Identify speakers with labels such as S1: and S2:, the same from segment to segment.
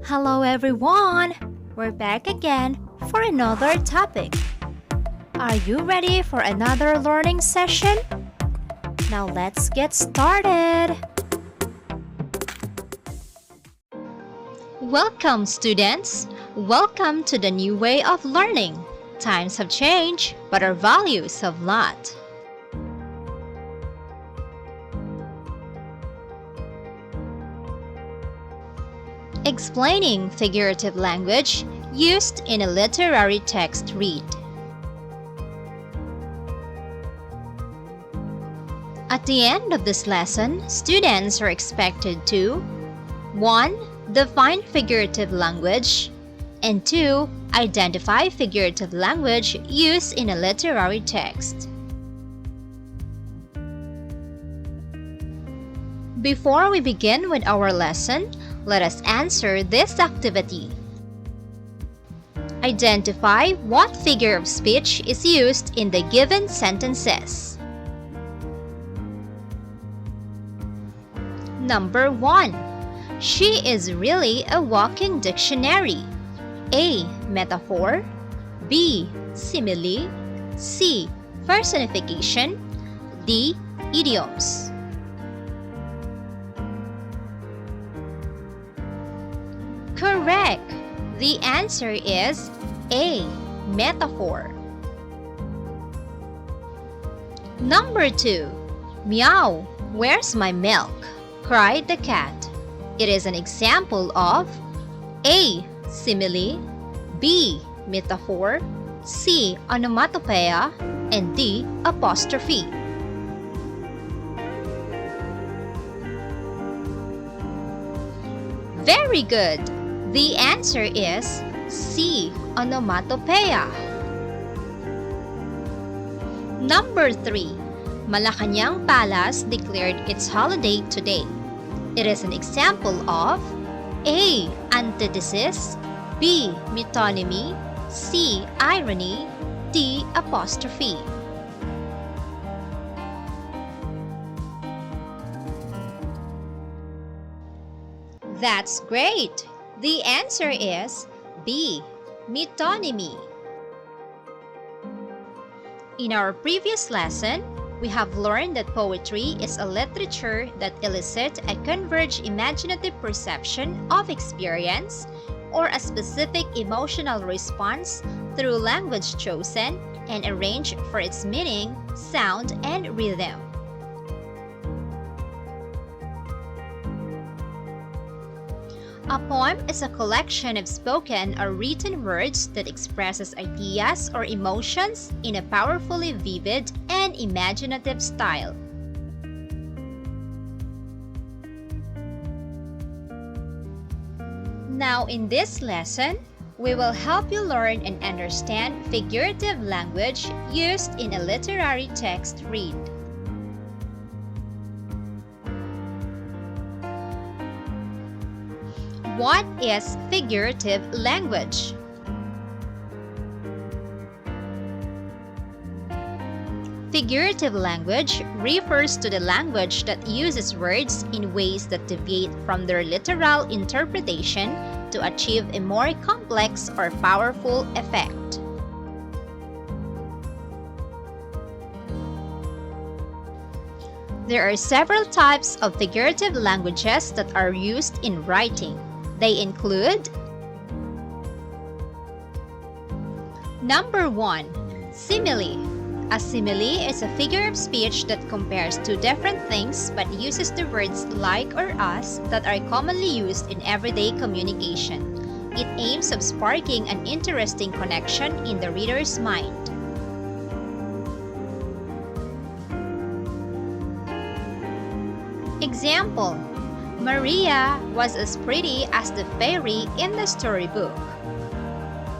S1: Hello everyone! We're back again for another topic. Are you ready for another learning session? Now let's get started! Welcome students! Welcome to the new way of learning. Times have changed, but our values have not. Explaining figurative language used in a literary text read. At the end of this lesson, students are expected to 1. Define figurative language, and 2. Identify figurative language used in a literary text. Before we begin with our lesson, let us answer this activity. Identify what figure of speech is used in the given sentences. Number 1. She is really a walking dictionary. A. Metaphor. B. Simile. C. Personification. D. Idioms. Correct! The answer is A. Metaphor. Number 2. Meow, where's my milk? Cried the cat. It is an example of A. Simile, B. Metaphor, C. Onomatopoeia, and D. Apostrophe. Very good! The answer is C. Onomatopoeia. Number 3. Malacañang Palace declared its holiday today. It is an example of A. Antithesis, B. Metonymy, C. Irony, D. Apostrophe. That's great! The answer is B. Metonymy. In our previous lesson, we have learned that poetry is a literature that elicits a converged imaginative perception of experience or a specific emotional response through language chosen and arranged for its meaning, sound, and rhythm. A poem is a collection of spoken or written words that expresses ideas or emotions in a powerfully vivid and imaginative style. Now in this lesson, we will help you learn and understand figurative language used in a literary text read. What is figurative language? Figurative language refers to the language that uses words in ways that deviate from their literal interpretation to achieve a more complex or powerful effect. There are several types of figurative languages that are used in writing. They include Number 1. Simile. A simile is a figure of speech that compares two different things but uses the words like or as that are commonly used in everyday communication. It aims at sparking an interesting connection in the reader's mind. Example: Maria was as pretty as the fairy in the storybook.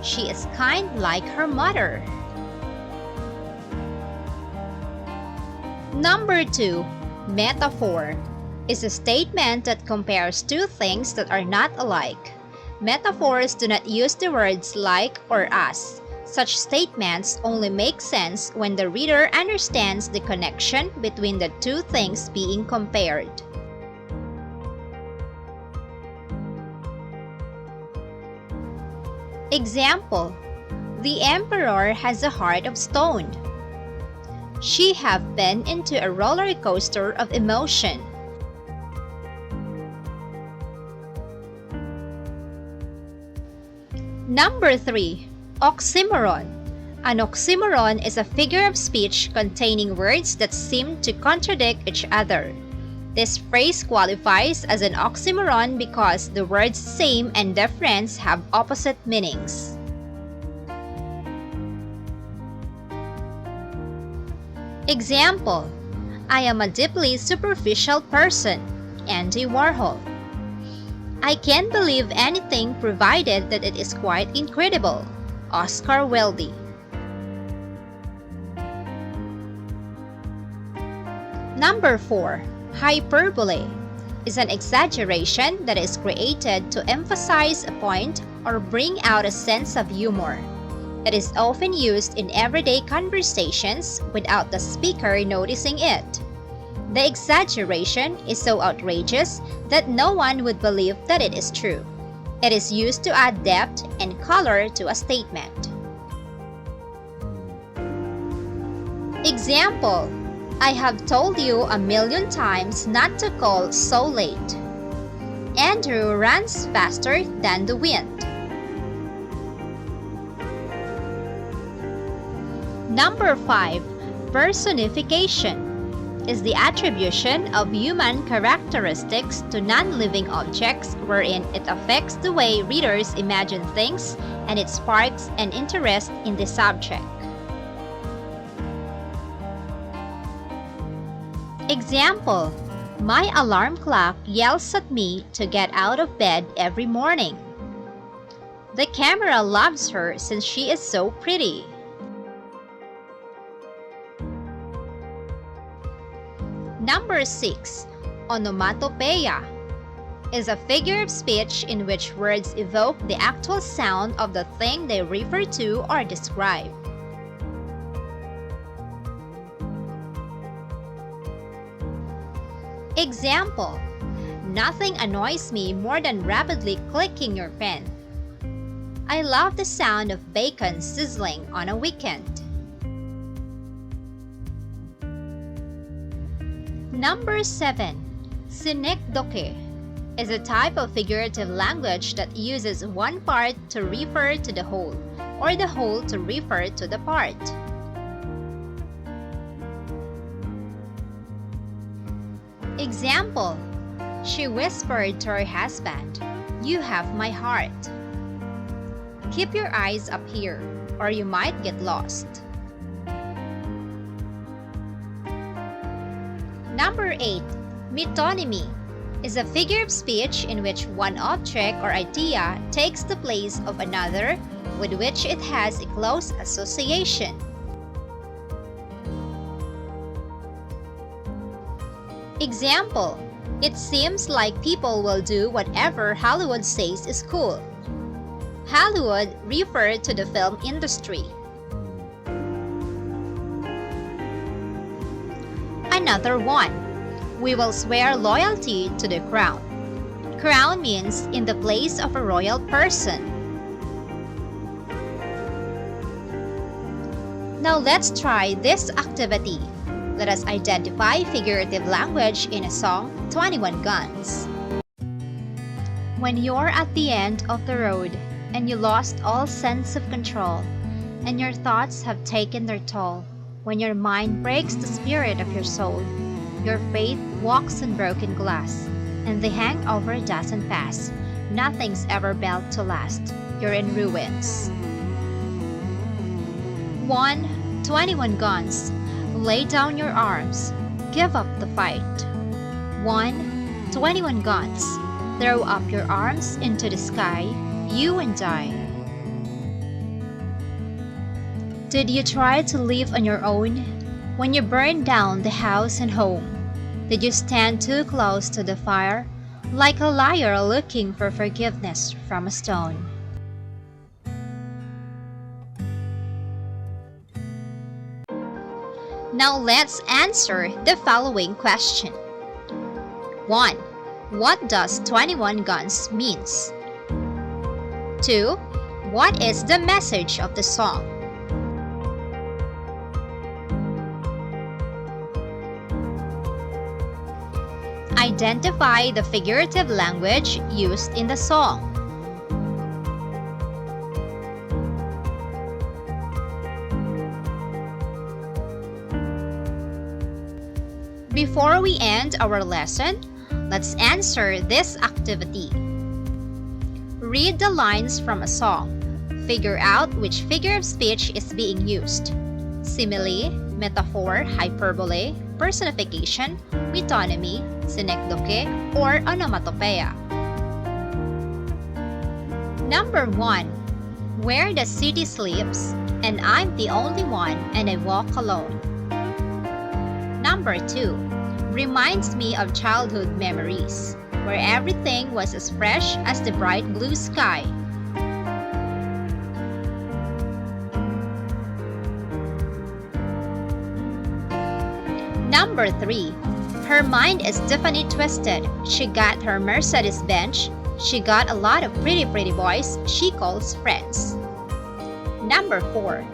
S1: She is kind like her mother. Number 2. Metaphor is a statement that compares two things that are not alike. Metaphors do not use the words like or as. Such statements only make sense when the reader understands the connection between the two things being compared. Example: the emperor has a heart of stone. She have been into a roller coaster of emotion. Number 3. Oxymoron. An oxymoron is a figure of speech containing words that seem to contradict each other. This phrase qualifies as an oxymoron because the words same and difference have opposite meanings. Example: I am a deeply superficial person. Andy Warhol. I can't believe anything provided that it is quite incredible. Oscar Wilde. Number 4. Hyperbole is an exaggeration that is created to emphasize a point or bring out a sense of humor. It is often used in everyday conversations without the speaker noticing it. The exaggeration is so outrageous that no one would believe that it is true. It is used to add depth and color to a statement. Example: I have told you a million times not to call so late. Andrew runs faster than the wind. Number 5. Personification is the attribution of human characteristics to non-living objects wherein it affects the way readers imagine things and it sparks an interest in the subject. Example: my alarm clock yells at me to get out of bed every morning. The camera loves her since she is so pretty. Number 6. Onomatopoeia is a figure of speech in which words evoke the actual sound of the thing they refer to or describe. Example: nothing annoys me more than rapidly clicking your pen. I love the sound of bacon sizzling on a weekend. Number 7. Synecdoche is a type of figurative language that uses one part to refer to the whole, or the whole to refer to the part. Example: she whispered to her husband, "You have my heart." Keep your eyes up here, or you might get lost. Number 8. Metonymy is a figure of speech in which one object or idea takes the place of another with which it has a close association. Example: it seems like people will do whatever Hollywood says is cool. Hollywood referred to the film industry. Another one. We will swear loyalty to the crown. Crown means in the place of a royal person. Now let's try this activity. Let us identify figurative language in a song, 21 Guns. When you're at the end of the road and you lost all sense of control and your thoughts have taken their toll, when your mind breaks the spirit of your soul, your faith walks on broken glass, and the hangover doesn't pass, nothing's ever built to last, you're in ruins. 1. 21 Guns. Lay down your arms. Give up the fight. 1. 21 Guns. Throw up your arms into the sky, you and I. Did you try to live on your own? When you burned down the house and home, did you stand too close to the fire, like a liar looking for forgiveness from a stone? Now let's answer the following question. 1. What does 21 guns means? 2. What is the message of the song? Identify the figurative language used in the song. Before we end our lesson, let's answer this activity. Read the lines from a song. Figure out which figure of speech is being used. Simile, metaphor, hyperbole, personification, metonymy, synecdoche, or onomatopoeia. Number 1. Where the city sleeps, and I'm the only one, and I walk alone. Number 2. Reminds me of childhood memories, where everything was as fresh as the bright blue sky. Number 3. Her mind is definitely twisted. She got her Mercedes Benz. She got a lot of pretty boys she calls friends. Number 4.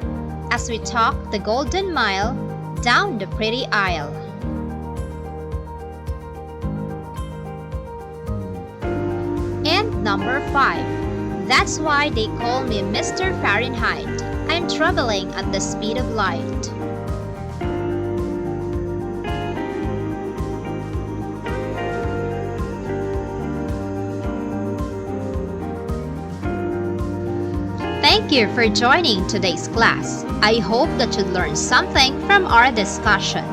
S1: As we talk the golden mile down the pretty aisle. And number 5. That's why they call me Mr. Fahrenheit. I'm traveling at the speed of light. Thank you for joining today's class. I hope that you learned something from our discussion.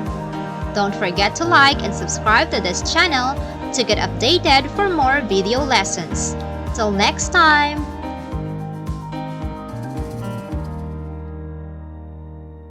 S1: Don't forget to like and subscribe to this channel to get updated for more video lessons. Till next time!